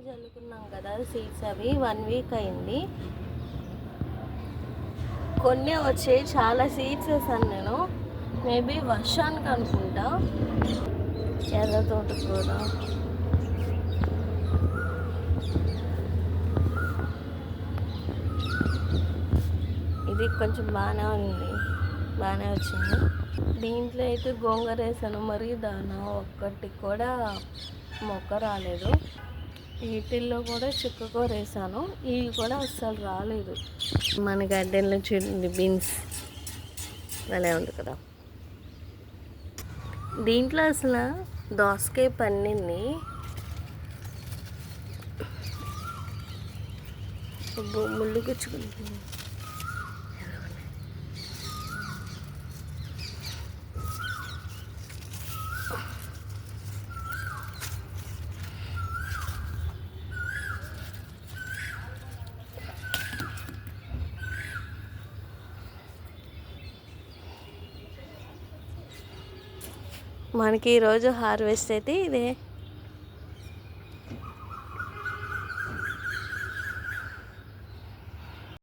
చల్లుకున్నాం కదా సీడ్స్, అవి 1 వీక్ అయింది. కొన్ని వచ్చాయి, చాలా సీడ్స్ వేసాను నేను. మేబీ వర్షానికి అనుకుంటా. ఎర్ర తోటకూర, ఇది కొంచెం బాగానే ఉంది, బాగానే వచ్చింది. దీంట్లో అయితే గోంగూర వేసాను, మరి దాని ఒక్కటి కూడా మొక్క రాలేదు. వీటిల్లో కూడా చిక్కుకూర వేసాను, ఇవి కూడా అస్సలు రాలేదు. మన గార్డెన్లో చూడండి బీన్స్ భలే ఉంది కదా. దీంట్లో అసలు దోసకాయ పండింది, ముళ్ళు గుచ్చుకుంటుంది. మనకి ఈరోజు హార్వెస్ట్ అయితే ఇదే.